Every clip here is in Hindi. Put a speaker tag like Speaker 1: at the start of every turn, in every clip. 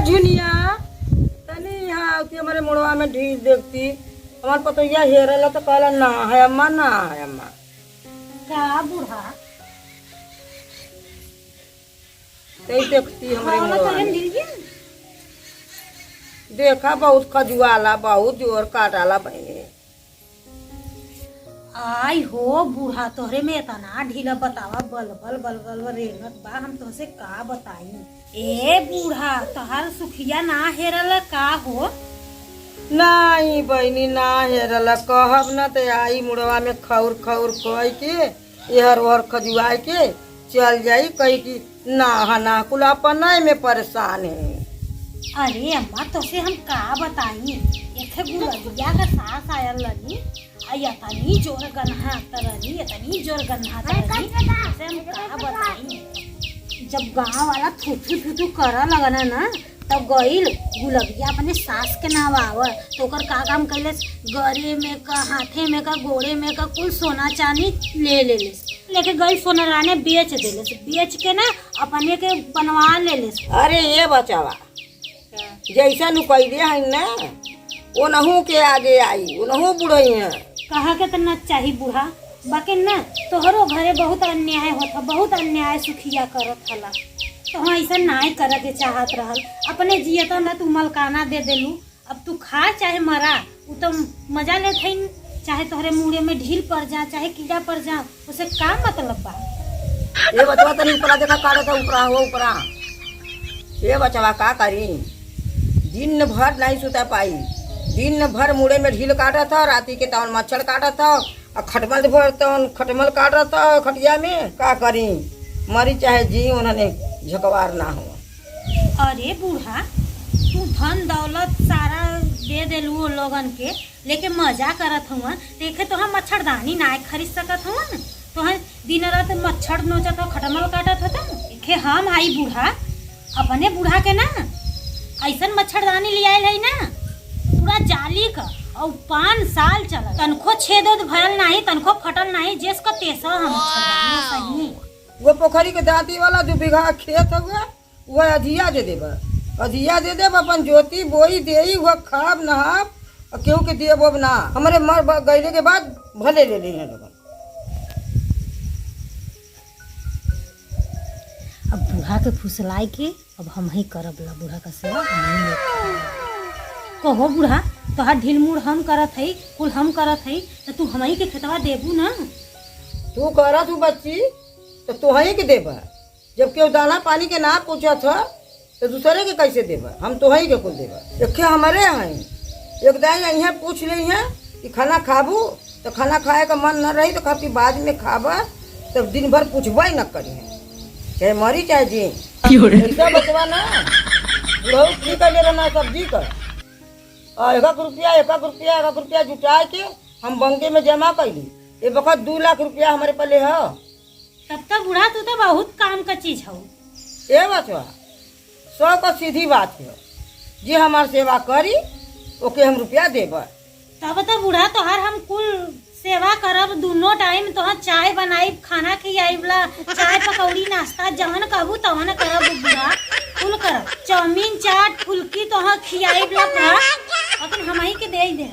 Speaker 1: झुनिया तनी यहाँ आती हमारे मुड़वा में ढील देखती हमारे पतोहिया हेरल तो कहला ना है अम्मा ना है अम्मा।
Speaker 2: का बूढ़ा
Speaker 1: तई देखती हमारे
Speaker 2: खाना
Speaker 1: मुड़वा
Speaker 2: तोरे
Speaker 1: में।
Speaker 2: मिल गया
Speaker 1: देखा बहुत खजुआला बहुत जोर काटाला बहने।
Speaker 2: आई हो बूढ़ा तोहरे में इतना ढीला बतावा बल बल बल बल रेंगत बा हम तोहसे का बताई। ए बूढ़ा तोहार सुखिया ना हेरल का हो।
Speaker 1: नहीं बहनी ना हेरल कहब न तो आई मुड़वा में खौर खौर कह के एहर ओहर खजुआ के चल जाई कही की ना कुलापन नहीं में परेशान है।
Speaker 2: अरे अम्मा तोसे हम का बताई एक गुलबिया का सास आयल लनी इतनी जोर गन्हा तरनी इतनी जोर गन्हा तरनी तोसे हम का बताई। जब गांव वाला थूथू थूथू कर लगना ना तब गईल गुलबिया अपने सास के नाम आव तो ओकर का काम कैले गरे में का हाथे में का गोड़े में का कुल सोना चांदी ले लेस लेके गई सोना राने बेच देले बेच के ना अपने के बनवा ले।
Speaker 1: अरे ये बचावा जैसा नु कैले है ना वो नहू के आगे आई वो नहू बुढ़ई है।
Speaker 2: कहा के तना चाही बूढ़ा बाकी ना तोहरो घरे बहुत अन्याय होता बहुत अन्याय सुखिया करत हला तो ऐसा नाय करे के चाहत रहल अपने जियता ना तू मलकाना दे देलू अब तू खा चाहे मरा उ तो मजा ले थई चाहे तोहरे मुड़े में ढील पड़ जा चाहे कीड़ा पड़ जा उसे का मतलब बा।
Speaker 1: ये बचवा तनी ऊपरा देखा काटे तो ऊपरा हो ऊपरा ये बचवा का करी दिन भर नहीं सुता पाई दिन भर मुड़े में ढील काटा था राती के तवन मच्छर काटा था और खटमल भर तवन खटमल काटा था खटिया में का करी मरी चाहे जी उन्होंने झकवार ना हो।
Speaker 2: अरे बूढ़ा तू धन दौलत सारा दे देलू वो लोगन के लेके मजा करत हुआ देखे तो हम मच्छरदानी ना खरीद सकत हुआ तो दिन रात मच्छर नोचत हो खटमल काटत हो देखे हम आई बूढ़ा अपने बूढ़ा के ना ऐसन मच्छरदानी ले आयल है ना पूरा जाली का और 5 साल चला तनखो छेद भयल नहीं तनखो फटल नहीं जिसका तेसा हम मच्छरदानी सही।
Speaker 1: वो पोखरी के दांती वाला 2 बीघा खेत हुआ वह अधिया दे देब अपन जोती बोई देई वह खाब नहाब और केहू के दिए बोब ना हमारे मर गईले के बाद भले ले ली लोग।
Speaker 2: अब बूढ़ा के फुसलाई के अब हम ही करब ला बूढ़ा का सेवा हम ही कहो बूढ़ा तोहार ढील मूड़ हम करत हई कुल हम करत हई तो तू हमही के खेतवा देबू ना।
Speaker 1: तू करा तू बच्ची तो तुहही के देबा जब केहू दाना पानी के ना पूछा था तो दूसरे के कैसे देबा हम तुहही के कुल देबा। देखे हमारे हैं एक दाई यहाँ पूछ ली है कि खाना खाबू तो खाना खाए का मन न रही तो काफी बाद में खाबा तब दिन भर पूछबा ही न करी है चाहे मरी चाहे जी ऐसा बचवा ना बहुत फ्री कर ले ना सब्जी का और 1 रुपया जुटा के हम बंके में जमा कैली ये वक्त 2 लाख रुपया हमारे पले है।
Speaker 2: तब तक बूढ़ा तू तो बहुत काम का चीज हो।
Speaker 1: ये बचवा 100 का सीधी बात है जी हमार सेवा करी ओके हम रुपया देब
Speaker 2: तब तो बूढ़ा तोहार हम कुल सेवा करब दोनों टाइम तोहार चाय बनाई खाना खियाईबला चाय पकौड़ी नाश्ता जवन कहबू तवन करब बूढ़ा कुल करब चाउमीन चाट फुल्की तोहार खियाईबला पूरा लेकिन हमही के दे दे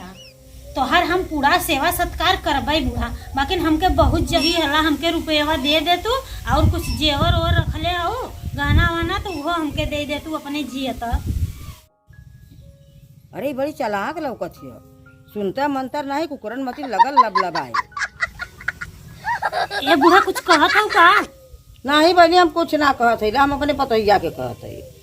Speaker 2: तोहार हम पूरा सेवा सत्कार करबई बूढ़ा बाकी हमके बहुत जही हला हमके रुपया दे तू और कुछ जेवर और रखले हो गहना वाना तो वो हमके दे तू अपने जियत।
Speaker 1: अरे बड़ी चालाक लौकत है सुनता मंतर नहीं कुकरन मती लगल लबलबाए।
Speaker 2: ए बूढ़ा कुछ कहत हो का।
Speaker 1: नहीं बनी हम कुछ ना कहत है हम अपने पतोहिया के कहत है।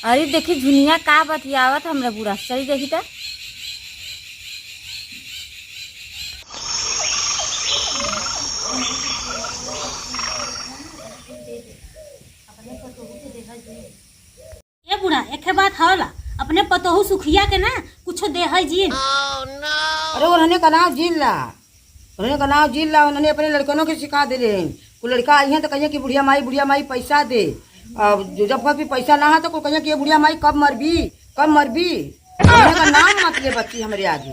Speaker 3: अरे देखी झुनिया का बतियावत हमरा बुरा चली देखी त
Speaker 2: ये बूढ़ा एक बात होला अपने पतोहू सुखिया के ना कुछ दे है जी।
Speaker 1: अरे उन्होंने का नाम जिला उन्होंने अपने लड़कनों के सिखा दिले को लड़का आई है तो कहिए कि बुढ़िया माई पैसा दे अब जब कभी पैसा ना है तो कोई कहे कि ये बुढ़िया माई कब मरबी कब मरबी। मरने का नाम मत ले बच्ची हमारे आगे।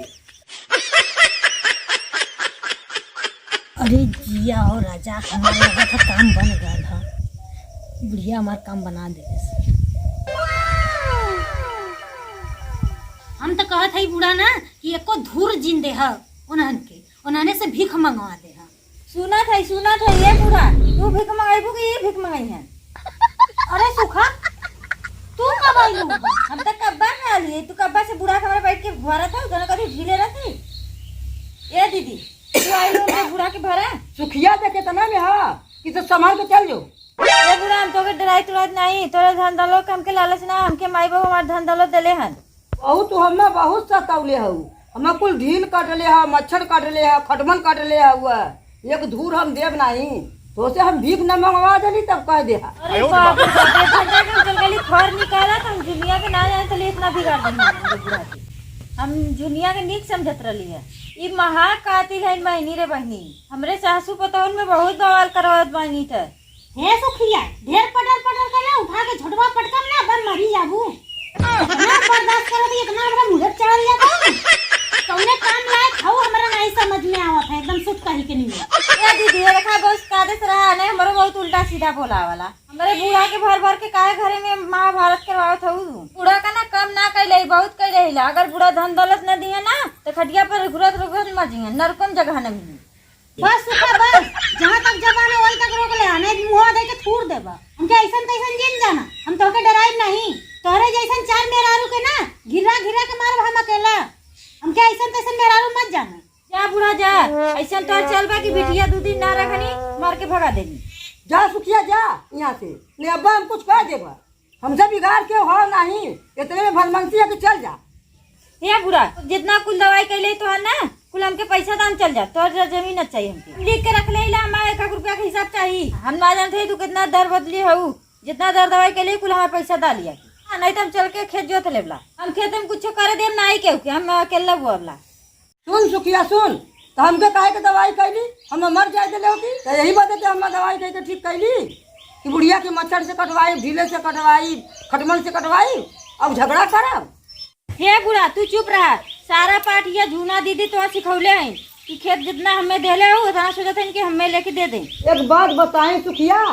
Speaker 2: अरे जिया और राजा हमारा लगा था काम बन गया था, बुढ़िया हमारा काम बना दे। हम तो कहत है बूढ़ा ना कि एको धूर जिन दे है उन्हने से भीख मंगवा दे है।
Speaker 3: सुना था ये बूढ़ा, तू भीख मंगाइबू कि ये भीख मंगाई है?
Speaker 2: अरे सुखा तू कब आई?
Speaker 3: हम तो कब्बा में आली, तू कब्बा से बूढ़ा खबर बैठ के भरा था दोनों कभी ढीले रहती। ये दीदी तू आई लो मैं बूढ़ा के भरा
Speaker 1: सुखिया देखे तना में हा कि तो संभाल के चल जो।
Speaker 3: ये बूढ़ा हम तो के डराई तुराई नहीं, तोरे धन दौलत हमके लालच ना, हमके माई बाबू हमार धन दौलत देले हन।
Speaker 1: बहुत तो हमें बहुत सतावले हऊ, हमें कुल ढील काटले है, मच्छर काटले है, खटमल काटले है, हुआ एक धूर हम देव नहीं तो से हम भीख न मंगवा देली तब कह दे।
Speaker 3: अरे बाप रे बाप, चल गली खर निकाला तो हम दुनिया के ना जाने तो इतना बिगाड़ देंगे। हम दुनिया के नीक समझत रही है। ये महा कातिल है बहनी रे बहनी, हमरे सासू पतौन में बहुत बवाल करवात बहनी थे।
Speaker 2: हे सुखिया ढेर पटर करला उठा के झटवा पटकम ना बन मरी जाबू। इतना बर्दाश्त करत इतना हमरा मुझे चढ़ जाता कौने काम लायक हऊ हमरा नहीं समझ में आवत है, एकदम सुत कही के नहीं।
Speaker 3: ये दीदी रखा बस कादेश रहा नहीं, हमरो बहुत उल्टा सीधा बोला वाला। हमारे बूढ़ा के भर के काहे घरे में महाभारत करवावत हऊ। बूढ़ा का ना कम ना कैले बहुत कैले हिला, अगर बूढ़ा धन दौलत न दिए ना तो खटिया पर घुरत मर जिए, नरकम जगह न मिली।
Speaker 2: बस सुखा बस, जहाँ तक जबान है वही तक रोक ले, नहीं मुँह दे के थूर देबा। हमके ऐसन तैसन जिन जाना, हम तोहके डराई नहीं। तोहरे जैसन चार मेहरारू के ना घिरा के मारब हम अकेला। हमके ऐसन तैसन मेहरारू मत जाना।
Speaker 3: जा बूढ़ा जा, ऐसा तो चल बा कि बिटिया 2 दिन ना रखनी मार के भगा देनी।
Speaker 1: जा सुखिया जा यहाँ से, नहीं अब्बा हम कुछ कह देगा, हमसे बिगाड़ के हो नहीं, इतने में भलमनसी है कि चल जा।
Speaker 3: ये बूढ़ा जितना कुल दवाई कैले तो है ना कुल हमके पैसा दाम चल जा, तो जमीन न चाहिए हमके लिख के रख ले, हमारे 1 रुपया के हिसाब चाहिए। हम ना जानते तू कितना दर बदली हूँ, जितना दर दवाई के लिए कुल हमारे पैसा डालिया, नहीं तो हम चल के खेत जोत लेवला। हम खेत में कुछ करे देम ना के हम अकेला बुआवला।
Speaker 1: सुन सुखिया सुन, तो हमके काहे के दवाई कैली, हम मर जाए दिले होती तो यही बात है हम दवाई कह के ठीक कैली कि बुढ़िया के मच्छर से कटवाई, ढीले से कटवाई, खटमल से कटवाई, अब झगड़ा करब।
Speaker 3: हे बुढ़ा तू चुप रहा, सारा पाठ ये झूना दीदी तो सिखौले हैं कि खेत जितना हमें देले हो उतना सोचत है कि हमें लेके दे दें।
Speaker 1: एक बात बताएं सुखिया,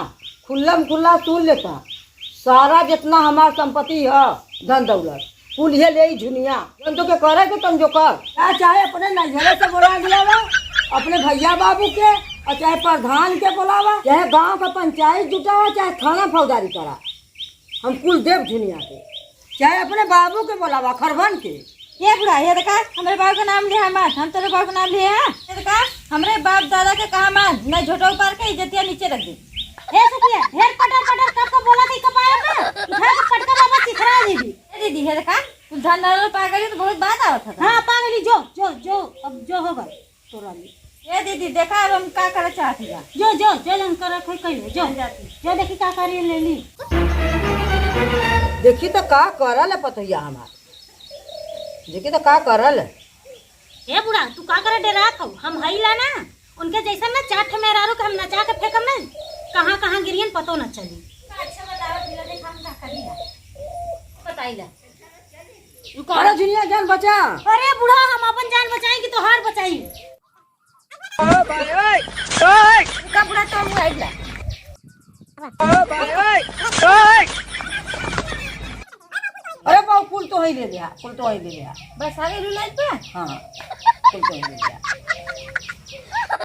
Speaker 1: खुल्ला सुन लेता, सारा जितना हमार संपत्ति है धन दौलत कुल ये ले झुनिया जन तो के करे के तुम जो कर, चाहे अपने नजरे से बोला लिया वा, अपने भैया बाबू के, और चाहे प्रधान के बोलावा, चाहे गांव का पंचायत जुटावा, चाहे थाना फौजदारी करा, हम कुल देव झुनिया के, चाहे अपने बाबू के बोलावा खरबन के।
Speaker 3: ये बुढ़ा ये देखा हमारे बाप का नाम लिया मत, हम तेरे बाप का नाम लिया है। ये देखा हमारे बाप दादा के कहा मत, मैं झोटो पार के इज्जतिया नीचे रख दी।
Speaker 2: हे सुखिया ढेर पटर कब को बोला थी कपाया में उठा के पटका बाबा सिखरा दीदी।
Speaker 3: ए दीदी ये देखा तू धन दौलत पा गई तो बहुत बात आवत था।
Speaker 2: हां पागली जो अब जो होगा तोरा लिए।
Speaker 3: ये दीदी देखा अब हम का करे चाहती है,
Speaker 2: जो हम कर रखे कहिए जो देखी का करी ले ली।
Speaker 1: देखी तो का करल है पतैया हमार, देखी तो का करल है।
Speaker 2: ए बुढ़ा तू का करे डरा खाऊ, हम हईला ना उनके जैसा ना चाट मेहरारू के हम नचा के फेंकम ना, कहाँ गिरियन पतो न चली।
Speaker 3: अच्छा बताओ फिर देखा हम का करीला बताइला।
Speaker 1: अरे झुनिया जान बचा।
Speaker 2: अरे बुढ़ा हम अपन जान बचाई कि तोहार बचाई।
Speaker 1: ओ भाई ओए
Speaker 3: का बुढ़ा तो हम आइला।
Speaker 1: ओ भाई ओए अरे बाबू कुल तो ही ले लिया, कुल तो ही ले लिया,
Speaker 3: बस आगे लुलाई पे।
Speaker 1: हाँ कुल तो ही ले लिया।